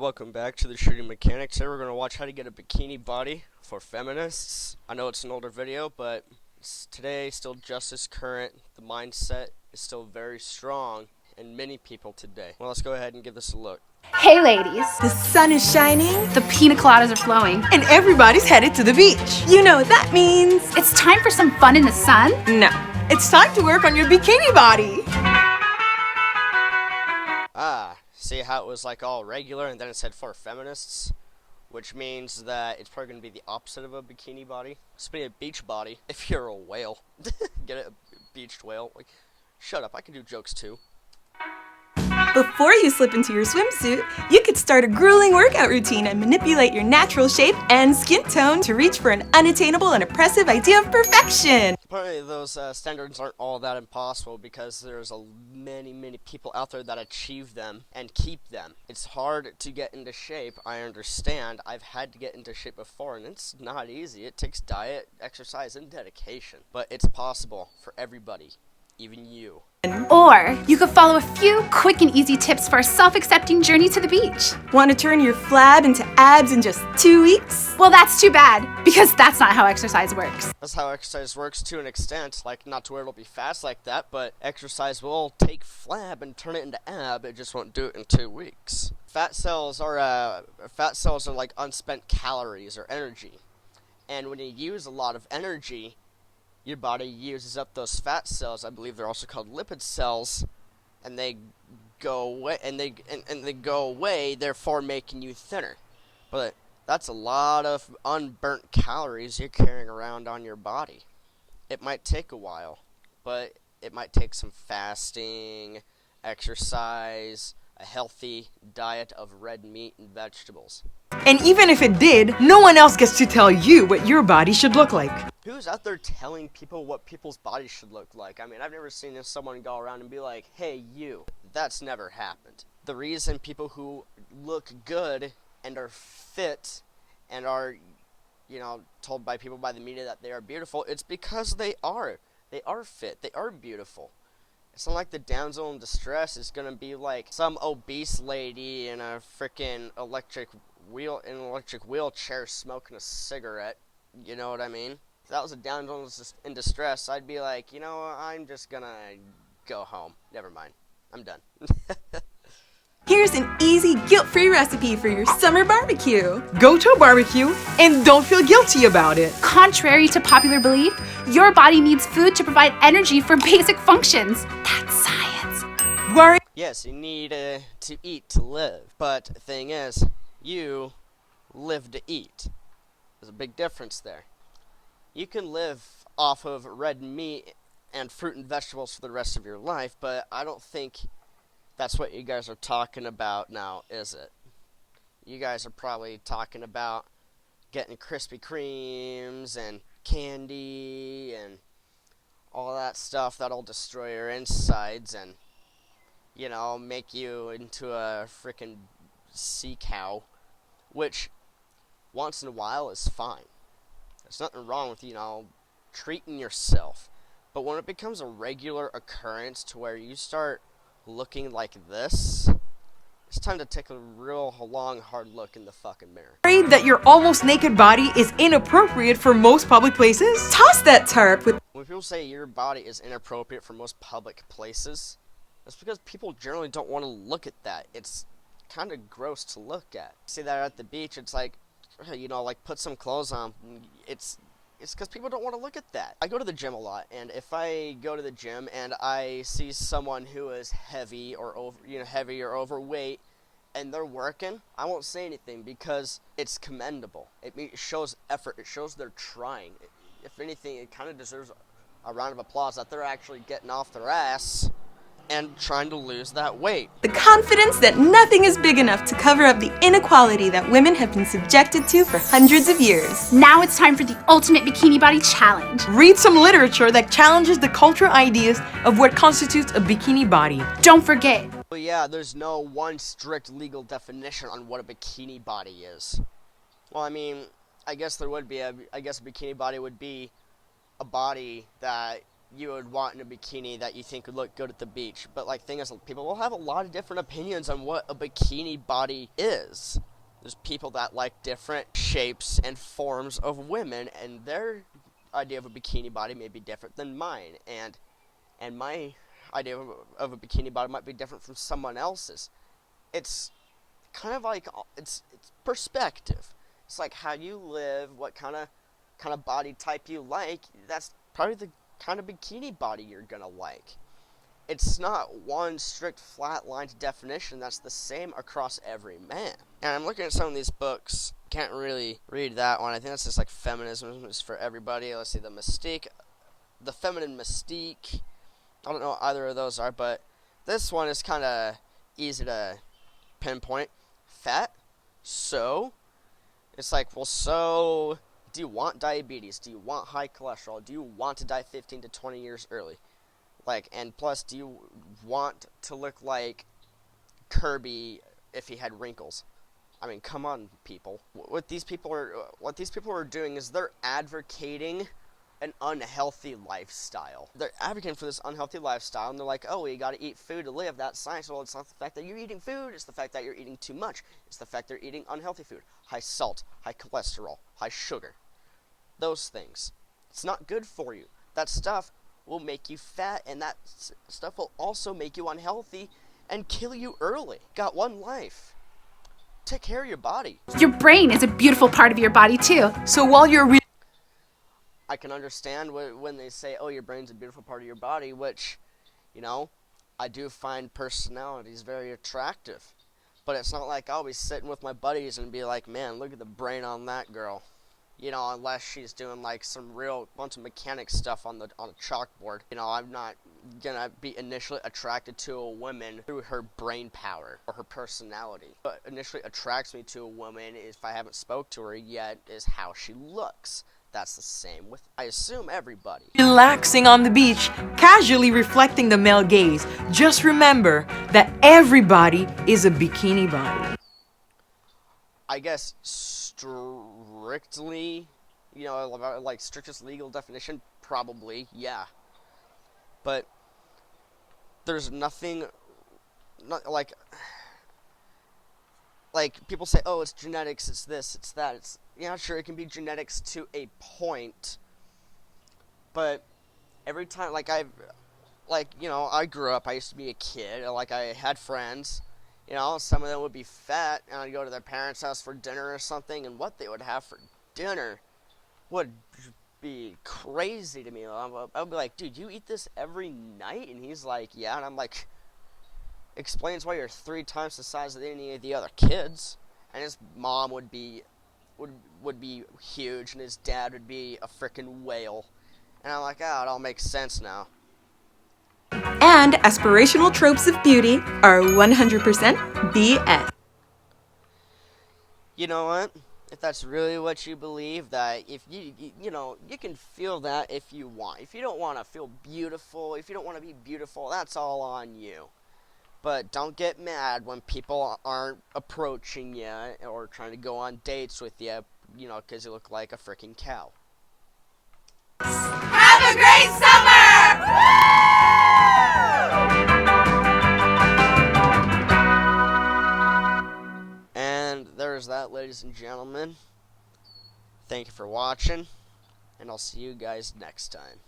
welcome back to the Shooting Mechanics. Today we're going to watch how to get a bikini body for feminists. I know it's an older video, but it's today still just as current. The mindset is still very strong in many people today. Well, let's go ahead and give this a look. Hey ladies, the sun is shining, the pina coladas are flowing, and everybody's headed to the beach. You know what that means. It's time for some fun in the sun? No, it's time to work on your bikini body. See how it was like all regular and then it said for feminists? Which means that it's probably going to be the opposite of a bikini body. It's going to be a beach body if you're a whale. Get it? A beached whale? Like, shut up, I can do jokes too. Before you slip into your swimsuit, you could start a grueling workout routine and manipulate your natural shape and skin tone to reach for an unattainable and oppressive idea of perfection. Apparently those standards aren't all that impossible because there's many people out there that achieve them and keep them. It's hard to get into shape, I understand. I've had to get into shape before and it's not easy. It takes diet, exercise, and dedication. But it's possible for everybody, even you. Or you could follow a few quick and easy tips for a self-accepting journey to the beach. Want to turn your flab into abs in just 2 weeks? Well, that's too bad, because that's not how exercise works. That's how exercise works to an extent, like not to where it'll be fast like that, but exercise will take flab and turn it into ab, it just won't do it in 2 weeks. Fat cells are like unspent calories or energy. And when you use a lot of energy, your body uses up those fat cells. I believe they're also called lipid cells, and they go away, and they go away, therefore making you thinner. But that's a lot of unburnt calories you're carrying around on your body. It might take a while, but it might take some fasting, exercise, a healthy diet of red meat and vegetables. And even if it did, no one else gets to tell you what your body should look like. Who's out there telling people what people's bodies should look like? I mean, I've never seen someone go around and be like, hey, you. That's never happened. The reason people who look good and are fit and are, told by people by the media that they are beautiful, it's because they are. They are fit. They are beautiful. It's not like the damsel in distress is going to be like some obese lady in a freaking electric wheelchair smoking a cigarette. You know what I mean? If that was a damsel in distress, I'd be like, I'm just gonna go home. Never mind. I'm done. Here's an easy, guilt-free recipe for your summer barbecue. Go to a barbecue and don't feel guilty about it. Contrary to popular belief, your body needs food to provide energy for basic functions. That's science. Worry. Yes, you need to eat to live. But the thing is, you live to eat. There's a big difference there. You can live off of red meat and fruit and vegetables for the rest of your life, but I don't think that's what you guys are talking about now, is it? You guys are probably talking about getting Krispy Kremes and candy and all that stuff that'll destroy your insides and, make you into a freaking sea cow, which once in a while is fine. There's nothing wrong with, treating yourself. But when it becomes a regular occurrence to where you start looking like this, it's time to take a real long, hard look in the fucking mirror. Worry that your almost naked body is inappropriate for most public places? Toss that tarp with... When people say your body is inappropriate for most public places, that's because people generally don't want to look at that. It's kind of gross to look at. See that at the beach, it's like, put some clothes on. It's because people don't want to look at that. I go to the gym a lot, and if I go to the gym and I see someone who is heavy or overweight, and they're working, I won't say anything because it's commendable. It shows effort. It shows they're trying. If anything, it kind of deserves a round of applause that they're actually getting off their ass and trying to lose that weight. The confidence that nothing is big enough to cover up the inequality that women have been subjected to for hundreds of years. Now it's time for the ultimate bikini body challenge. Read some literature that challenges the cultural ideas of what constitutes a bikini body. Don't forget. Well, yeah, there's no one strict legal definition on what a bikini body is. Well, I mean, I guess there would be. I guess a bikini body would be a body that you would want in a bikini that you think would look good at the beach. But like, thing is, people will have a lot of different opinions on what a bikini body is. There's people that like different shapes and forms of women, and their idea of a bikini body may be different than mine, and my idea of a bikini body might be different from someone else's. It's kind of like, it's perspective. It's like how you live, what kind of body type you like. That's probably the kind of bikini body you're gonna like. It's not one strict flat-lined definition that's the same across every man. And I'm looking at some of these books. Can't really read that one. I think that's just like feminism is for everybody. Let's see, the feminine mystique. I don't know what either of those are, but this one is kind of easy to pinpoint. Fat. So it's like, well, so do you want diabetes? Do you want high cholesterol? Do you want to die 15 to 20 years early? Like, and plus, do you want to look like Kirby if he had wrinkles? I mean, come on, people. What these people are doing is they're advocating an unhealthy lifestyle. They're advocating for this unhealthy lifestyle, and they're like, oh, you gotta eat food to live. That's science. Well, it's not the fact that you're eating food. It's the fact that you're eating too much. It's the fact they're eating unhealthy food. High salt, high cholesterol, high sugar. Those things. It's not good for you. That stuff will make you fat, and that stuff will also make you unhealthy and kill you early. Got one life. Take care of your body. Your brain is a beautiful part of your body too. So while you're I can understand when they say, oh, your brain's a beautiful part of your body, which, you know, I do find personalities very attractive. But it's not like I'll be sitting with my buddies and be like, man, look at the brain on that girl. You know, unless she's doing like some real quantum mechanics stuff on a chalkboard. You know, I'm not gonna be initially attracted to a woman through her brain power or her personality. What initially attracts me to a woman, if I haven't spoke to her yet, is how she looks. That's the same with, I assume, everybody. relaxing on the beach, casually reflecting the male gaze, just remember that everybody is a bikini body. I guess strictly, you know, like strictest legal definition, probably, yeah. But there's nothing, not like people say, oh, it's genetics, it's this, it's that. It's, yeah, sure, it can be genetics to a point, but every time, you know, I grew up, I used to be a kid, like, I had friends, you know, some of them would be fat, and I'd go to their parents' house for dinner or something, and what they would have for dinner would be crazy to me. I would be like, dude, you eat this every night? And he's like, yeah, and I'm like, explains why you're 3 times the size of any of the other kids. And his mom would be huge, and his dad would be a frickin' whale. And I'm like, oh, it all makes sense now. And aspirational tropes of beauty are 100% BS. You know what? If that's really what you believe, that if you know, you can feel that if you want. If you don't want to feel beautiful, if you don't want to be beautiful, that's all on you. But don't get mad when people aren't approaching you or trying to go on dates with you, you know, because you look like a freaking cow. Have a great summer! And there's that, ladies and gentlemen. Thank you for watching, and I'll see you guys next time.